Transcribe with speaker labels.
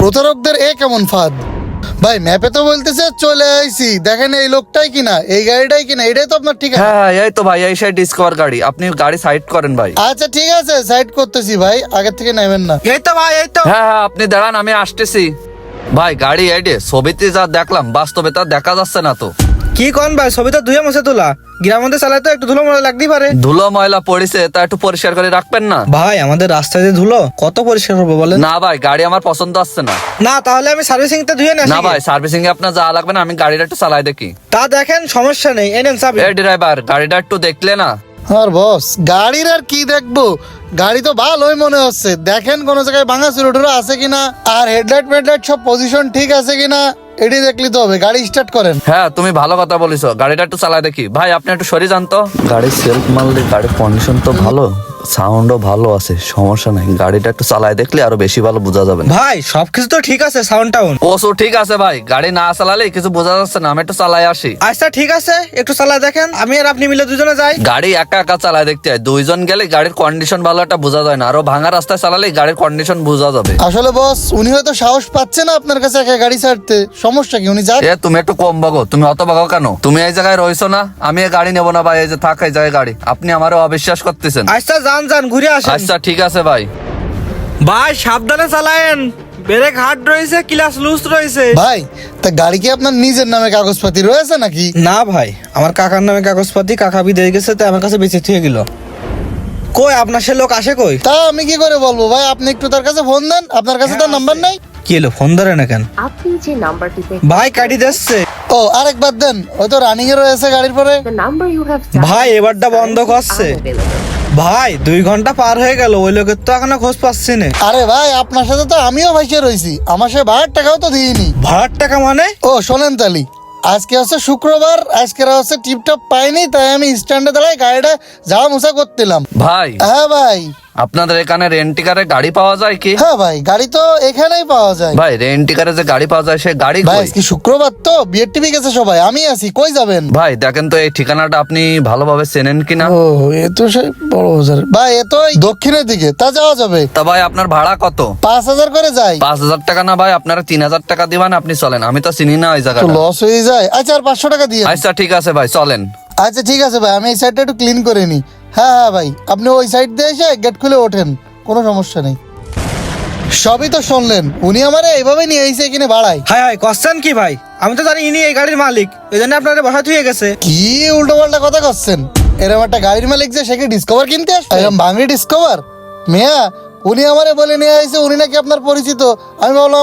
Speaker 1: প্রতারকদের এ কেমন ফাঁদ। ভাই ম্যাপে তো বলতেছে চলে আইছি, দেখেন এই লোকটাই কিনা, এই গাড়িটাই কিনা, এটাই তো আপনার ঠিকানা।
Speaker 2: হ্যাঁ এই তো ভাই, এই সাইড ডিসকভার গাড়ি, আপনি গাড়ি সাইড করেন ভাই।
Speaker 1: আচ্ছা ঠিক আছে, সাইড করতেছি ভাই, আগের থেকে নেবেন না।
Speaker 3: এই তো ভাই, এই তো।
Speaker 2: হ্যাঁ আপনি দাঁড়ান, আমি আসতেছি। ভাই গাড়ি এডে ছবিতে যা দেখলাম বাস্তবে তা দেখা যাচ্ছে না তো।
Speaker 3: কি কোন ভাই, ছবি তো ধুয়ে মুছে তোলা, গ্রামের মধ্যে চালায় তো একটু ধুলো ময়লা লাগতেই পারে।
Speaker 2: ধুলো ময়লা পড়েছে, তা একটু পরিষ্কার করে রাখবেন না?
Speaker 3: ভাই আমাদের রাস্তায় যে ধুলো, কত পরিষ্কার করবো বলেন?
Speaker 2: না ভাই, গাড়ি আমার পছন্দ আসছে না।
Speaker 3: না তাহলে আমি সার্ভিসিং তে ধুয়ে
Speaker 2: না ভাই, সার্ভিসিং এ আপনার যা লাগবে না, আমি গাড়িটা একটু চালাই দেখি।
Speaker 3: তা দেখেন, সমস্যা নেই, এনেন চাবি।
Speaker 2: এই ড্রাইভার, গাড়িটা একটু দেখলে না?
Speaker 1: আর বস গাড়ির আর কি দেখবো, গাড়ি তো ভালোই মনে হচ্ছে, দেখেন কোন জায়গায় ভাঙা চুরোটুরো আছে কিনা, আর হেডলাইট মেডলাইট সব পজিশন ঠিক আছে কিনা, এটি দেখলি তো হবে। গাড়ি স্টার্ট করেন।
Speaker 2: হ্যাঁ তুমি ভালো কথা বলিছো, গাড়িটা একটু চালাই দেখি। ভাই আপনি একটু সরি জানতো, গাড়ির সেলফ মারলে গাড়ির কন্ডিশন তো ভালো, সাউন্ডও ভালো আছে, সমস্যা নাই। গাড়িটা একটু চালাই দেখলে আরো বেশি ভালো বোঝা যাবে।
Speaker 3: ভাই সবকিছু তো ঠিক আছে, সাউন্ড টাউন
Speaker 2: ওসো ঠিক আছে ভাই, গাড়ি না চালালে কিছু বোঝা যাচ্ছে না, আমি একটু চালাই আসি।
Speaker 3: আচ্ছা ঠিক আছে, একটু চালায় দেখেন, আমি আর আপনি মিলে দুজনে যাই।
Speaker 2: গাড়ি একা একা চালায় দেখতে হয়, দুইজন গেলে গাড়ির কন্ডিশন ভালো একটা বোঝা যায় না, আরো ভাঙা রাস্তায় চালালে গাড়ির কন্ডিশন বোঝা যাবে।
Speaker 1: আসলে বস উনি হয়তো সাহস পাচ্ছে না আপনার কাছে একা গাড়ি ছাড়তে, সমস্যা কি, উনি যাক।
Speaker 2: এ তুমি একটু কম বাগো, তুমি অত বাগো কেন? তুমি এই জায়গায় রয়েছো না, আমি এই গাড়ি নেবো না ভাই, এই যে থাক এই জায়গায় গাড়ি, আপনি আমারও অবিশ্বাস করতেছেন।
Speaker 3: আচ্ছা যান যান, ঘুরে আসেন।
Speaker 2: আচ্ছা ঠিক আছে ভাই।
Speaker 3: ভাই সাবধানে চালায়েন, ব্রেক হার্ড রয়েছে, ক্লাচ লুজ রয়েছে।
Speaker 1: ভাই তা গাড়ি কি আপনার নিজের নামে কাগজপাতি রয়েছে নাকি?
Speaker 3: না ভাই, আমার কাকার নামে কাগজপাতি, কাকা বিদেশ গেছে, তাই আমার কাছে বেঁচে থুয়ে গেল। কই আপনার সে লোক আসে কই?
Speaker 1: তা আমি কি করে বলবো ভাই, আপনি একটু তার কাছে ফোন দেন, আপনার কাছে তার নাম্বার নাই?
Speaker 3: কি এলো, ফোন ধরে না কেন?
Speaker 4: আপনি যে নাম্বারটিতে
Speaker 3: ভাই কাটি দিচ্ছে।
Speaker 1: ও আরেকবার দেন, ওই তো রানিং এ রয়েছে গাড়ির পরে।
Speaker 4: the number you have
Speaker 3: ভাই, এবারটা বন্ধ করছে। ভাই 2 ঘন্টা পার হয়ে গেল, ওই লোকের তো এখনো খোঁজ পাচ্ছি না।
Speaker 1: আরে ভাই আপনার সাথে তো আমিও ভাইসে রয়েছি, আমার সে ভাড়ার টাকাও তো দিইনি।
Speaker 3: ভাড়ার টাকা মানে?
Speaker 1: ও শোনেন তালি, আজকে হচ্ছে শুক্রবার, আজকে হচ্ছে টিপটপ পাইনি, তাই আমি স্ট্যান্ডে দাঁড়াই গাড়িটা ঝাড়া মোছা করতেলাম।
Speaker 2: ভাই
Speaker 1: হ্যাঁ ভাই।
Speaker 2: আপনাদের এখানে রেন্টিকারে গাড়ি পাওয়া যায় কি?
Speaker 1: হ্যাঁ ভাই, গাড়ি তো এখানেই পাওয়া যায়।
Speaker 2: ভাই রেন্টিকারে যে গাড়ি পাওয়া যায়, সে গাড়ি
Speaker 1: ভাই
Speaker 2: কই?
Speaker 1: আজকে শুক্রবার তো, বিয়ের টিভি গেছে সবাই, আমি আছি, কই যাবেন?
Speaker 2: ভাই দেখেন তো এই ঠিকানাটা আপনি ভালোভাবে চেনেন কিনা?
Speaker 1: ও এ তো সেই বড় বাজার ভাই, এ তো এই দক্ষিণের দিকে, তা যাওয়া যাবে।
Speaker 2: তা ভাই আপনার ভাড়া কত?
Speaker 1: 5,000 করে যাই।
Speaker 2: 5,000 টাকা না ভাই, আপনারা 3,000 টাকা দিবেন, আপনি চলেন, আমি তো চিনি না ওই
Speaker 1: তো
Speaker 2: জায়গাটা।
Speaker 1: লস হয়ে যায়। আচ্ছা আর 500 টাকা দিয়ে।
Speaker 2: আচ্ছা ঠিক আছে ভাই, চলেন।
Speaker 1: আচ্ছা ঠিক আছে ভাই, আমি এই সাইডটা একটু ক্লিন করে নি। হ্যাঁ হ্যাঁ ভাই, আপনি ওই সাইড দিয়ে এসে গেট খুলে ওঠেন, কোনো সমস্যা নেই। সবই তো শুনলেন, উনি আমারে এইভাবে নিয়ে এসে এখানে ভাড়ায়।
Speaker 3: হাই হাই, কোশ্চেন কি ভাই? আমি তো জানি ইনি এই গাড়ির মালিক, এই জন্য আপনারা বসা থুয়ে গেছে।
Speaker 1: কি উল্টো পাল্টা কথা করছেন? এরকম একটা গাড়ির মালিক যে সে কি ডিসকভার কিনতে আসছে? এরকম বাঙালি ডিসকভার মেয়া, উনি আমারে বলে নিয়ে আইছে উনি নাকি আপনার পরিচিত। আমি বললাম